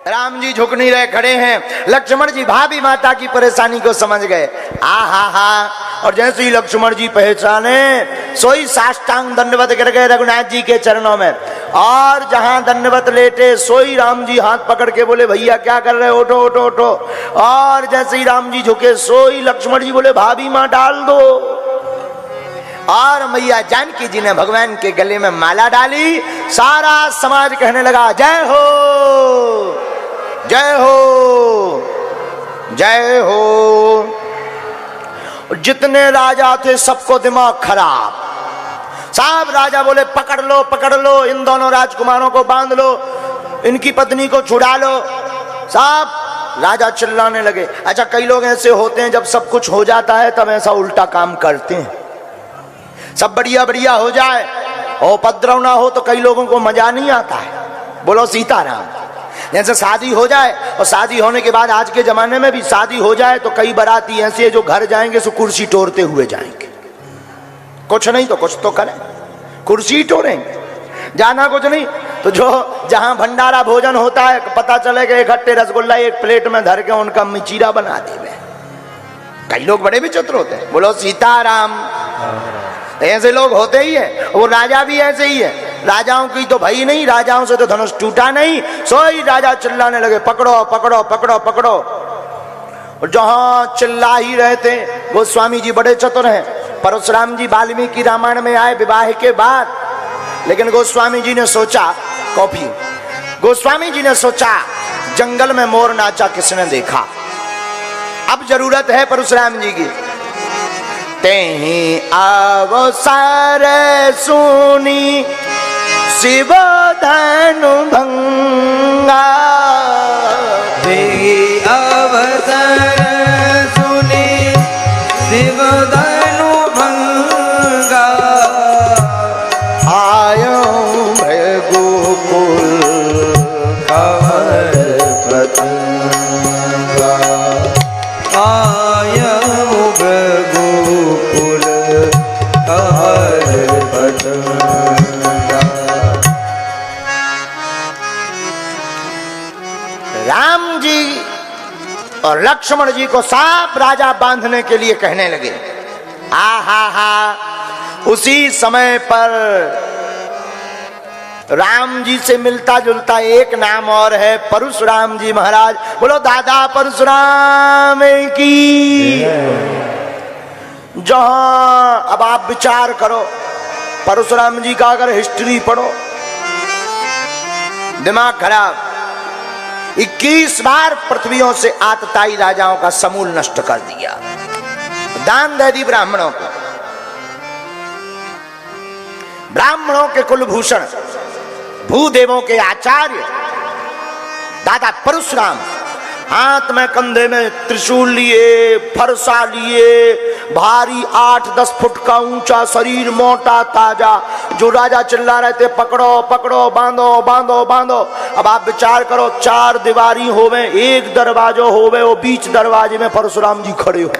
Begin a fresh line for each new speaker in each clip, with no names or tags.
राम जी झुक नहीं रहे, खड़े हैं। लक्ष्मण जी भाभी माता की परेशानी को समझ गए। हा। और जैसे ही लक्ष्मण जी पहचाने सोई साष्टांग दंडवत गिर गए रघुनाथ जी के चरणों में। और जहां दंडवत लेटे सोई राम जी हाथ पकड़ के बोले भैया क्या कर रहे हो, उठो उठो उठो। और जैसे ही राम जी झुके सोई लक्ष्मण जी बोले भाभी मां डाल दो। और मैया जानकी जी ने भगवान के गले में माला डाली। सारा समाज कहने लगा जय हो जय हो जय हो। जितने राजा थे सबको दिमाग खराब। सब राजा बोले पकड़ लो इन दोनों राजकुमारों को, बांध लो, इनकी पत्नी को छुड़ा लो। सब राजा चिल्लाने लगे। अच्छा कई लोग ऐसे होते हैं जब सब कुछ हो जाता है तब ऐसा उल्टा काम करते हैं। सब बढ़िया बढ़िया हो जाए और उपद्रव ना हो तो कई लोगों को मजा नहीं आता है। बोलो सीताराम। जैसे शादी हो जाए और शादी होने के बाद आज के जमाने में भी शादी हो जाए तो कई बाराती ऐसे जो घर जाएंगे सो कुर्सी तोड़ते हुए जाएंगे। कुछ नहीं तो कुछ तो करें, कुर्सी तोड़ेंगे। जाना कुछ नहीं तो जो जहां भंडारा भोजन होता है पता चले कि इकट्ठे रसगुल्ला एक प्लेट में धर के उनका मिचीरा बना देवे। कई लोग बड़े विचित्र होते हैं। बोलो सीताराम। ऐसे लोग होते ही है। वो राजा भी ऐसे ही है। राजाओं की तो भई नहीं, राजाओं से तो धनुष टूटा नहीं। सोई राजा चिल्लाने लगे पकड़ो पकड़ो पकड़ो पकड़ो। और जहां चिल्ला ही रहे थे गोस्वामी जी बड़े चतुर हैं। परशुराम जी वाल्मीकि रामायण में आए विवाह के बाद, लेकिन गोस्वामी जी ने सोचा कॉफी गोस्वामी जी ने सोचा जंगल में मोर नाचा किसने देखा। अब जरूरत है परशुराम जी की। तेहि अवसर सुनी शिव धनु भंगा।
तेहि अवसर सुनी शिव धनु भंगा।
आयो भृगुकुल
कमल पतंगा। आयो भृगुकुल कमल पतंगा।
राम जी और लक्ष्मण जी को सांप राजा बांधने के लिए कहने लगे। हा। उसी समय पर राम जी से मिलता जुलता एक नाम और है परशुराम जी महाराज। बोलो दादा परशुराम की। जहां अब आप विचार करो परशुराम जी का अगर हिस्ट्री पढ़ो दिमाग खराब। 21 बार पृथ्वियों से आतताई राजाओं का समूल नष्ट कर दिया। दान दे दी ब्राह्मणों को। ब्राह्मणों के कुलभूषण भूदेवों के आचार्य दादा परशुराम हाथ में कंधे में त्रिशूल लिए, फरसा लिए, भारी 8-10 फुट का ऊंचा शरीर, मोटा ताजा। जो राजा चिल्ला रहे थे पकड़ो पकड़ो बांधो बांधो बांधो। अब आप विचार करो 4 दीवारी होवे, एक दरवाजो होवे, वो बीच दरवाजे में परशुराम जी खड़े हो।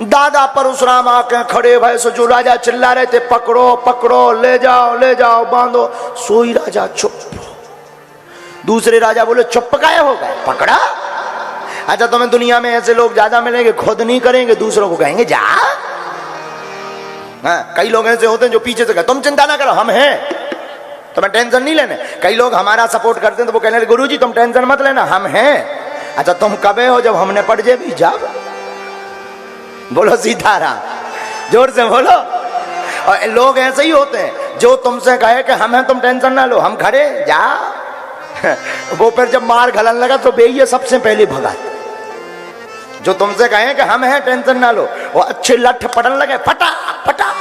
दादा परशुराम आके खड़े भय सो जो राजा चिल्ला रहे थे पकड़ो पकड़ो ले जाओ बांधो। सोई राजा चुप। दूसरे राजा बोले चुप काहे हो गए, पकड़ा। अच्छा तुम्हें दुनिया में ऐसे लोग ज्यादा मिलेंगे, खुद नहीं करेंगे दूसरों को कहेंगे जा। हाँ, कई लोग ऐसे होते हैं जो पीछे से कहते तुम चिंता ना करो हम हैं, तुम्हें टेंशन नहीं लेने। कई लोग हमारा सपोर्ट करते हैं तो वो कहने लगे गुरुजी तुम टेंशन मत लेना हम हैं। अच्छा तुम कबे हो जब हमने पड़ जाए भी जब। बोलो सीताराम, जोर से बोलो। और लोग ऐसे ही होते हैं जो तुमसे कहे कि हम हैं तुम टेंशन ना लो हम खड़े जा। वो फिर जब मार घलन लगा तो बेइए सबसे पहले भगा। जो तुमसे कहे कि हम हैं टेंशन ना लो वो अच्छे लठ पड़न लगे फटा फटा।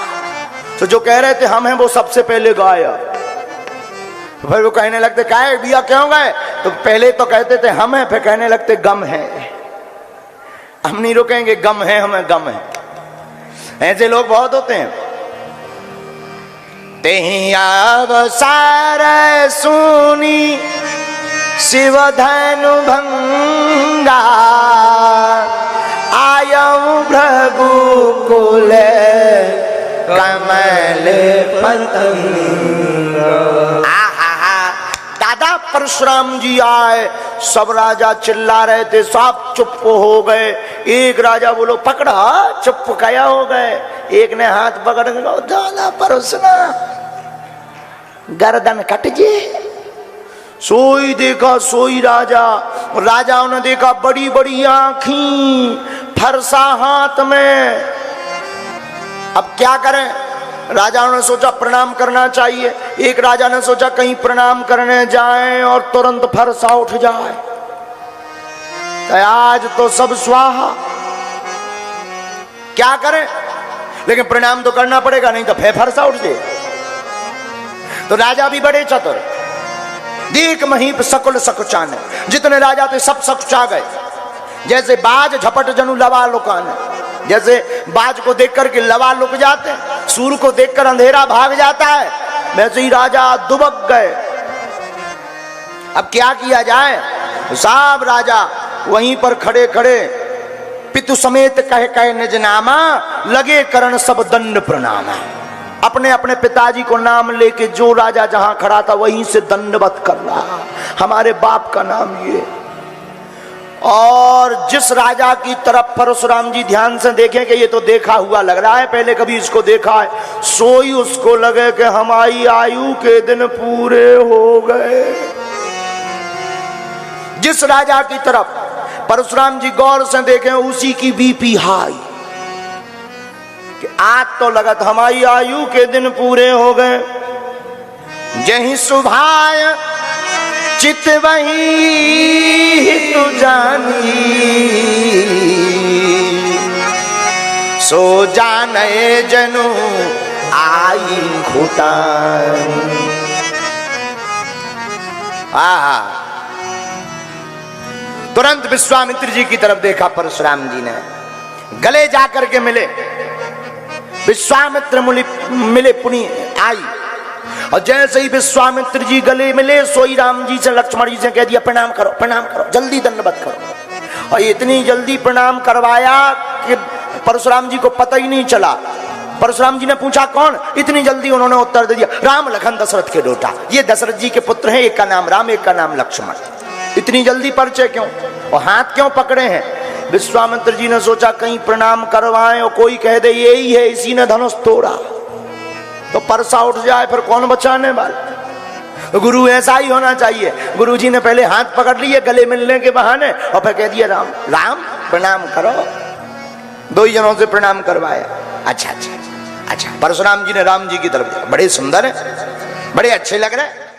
तो जो कह रहे थे हम हैं वो सबसे पहले गाया। तो फिर वो कहने लगते काहे भैया क्यों गए। तो पहले तो कहते थे हम हैं, फिर कहने लगते गम है, हम नहीं रुकेंगे, गम है हमें गम है। ऐसे लोग बहुत होते हैं। तेहि अवसर सुनी शिव धनु भंगा। आयऊ भृगुकुल कमल पतंगा। दादा परशुराम जी आए। सब राजा चिल्ला रहे थे, सब चुप हो गए। एक राजा बोलो पकड़ा, चुप कया हो गए। एक ने हाथ पकड़ के कहा, दादा परशुराम गर्दन कट जे। सोई देखा सोई राजा। राजाओं ने देखा बड़ी बड़ी आंखी, फरसा हाथ में। अब क्या करें? राजाओं ने सोचा प्रणाम करना चाहिए। एक राजा ने सोचा कहीं प्रणाम करने जाएं और तुरंत फरसा उठ जाए, तो आज तो सब स्वाहा। क्या करें? लेकिन प्रणाम तो करना पड़ेगा, नहीं तो फरसा उठ जाए। तो राजा भी बड़े चतुर, देख महीप सकुल सकुचान, जितने राजा थे सब सकुचा गए। जैसे बाज झपट जनु लवा लुकान, जैसे बाज को देख करके लवा लुक जाते हैं, सूर को देखकर अंधेरा भाग जाता है, वैसे ही राजा दुबक गए। अब क्या किया जाए? सब राजा वहीं पर खड़े खड़े पितु समेत कह कह निज नामा, लगे करण सब दंड प्रणामा। अपने अपने पिताजी को नाम लेके जो राजा जहां खड़ा था वहीं से दंडवत कर रहा, हमारे बाप का नाम ये। और जिस राजा की तरफ परशुराम जी ध्यान से देखें कि ये तो देखा हुआ लग रहा है, पहले कभी इसको देखा है, सोई उसको लगे कि हमारी आयु के दिन पूरे हो गए। जिस राजा की तरफ परशुराम जी गौर से देखें उसी की बीपी हाई, कि आज तो लगत हमारी आयु के दिन पूरे हो गए। जही सुभाय चित वही तु जानी, सो जाने जनु आई घुटानी। तुरंत विश्वामित्र जी की तरफ देखा परशुराम जी ने, गले जाकर के मिले। विश्वामित्र मिले, पुनि आई, और जैसे ही विश्वामित्र जी गले मिले, सोई राम जी से लक्ष्मण जी से कह दिया प्रणाम करो, प्रणाम करो, जल्दी दंडवत करो। और इतनी जल्दी प्रणाम करवाया कि परशुराम जी को पता ही नहीं चला। परशुराम जी ने पूछा कौन? इतनी जल्दी उन्होंने उत्तर दे दिया, राम लखन दशरथ के बेटा, ये दशरथ जी के पुत्र हैं, एक का नाम राम, एक का नाम लक्ष्मण। इतनी जल्दी परिचय क्यों और हाथ क्यों पकड़े हैं? विश्वामित्र जी ने सोचा कहीं प्रणाम करवाएं और कोई कह दे ये ही है, इसी ने धनुष तोड़ा, तो परसा उठ जाए, फिर कौन बचाने वाला? गुरु ऐसा ही होना चाहिए। गुरु जी ने पहले हाथ पकड़ लिए गले मिलने के बहाने, और फिर कह दिया राम राम प्रणाम करो। दो ही जनों से प्रणाम करवाया। अच्छा अच्छा अच्छा, परशुराम जी ने राम जी की तरफ देखा, बड़े सुंदर है, बड़े अच्छे लग रहे हैं।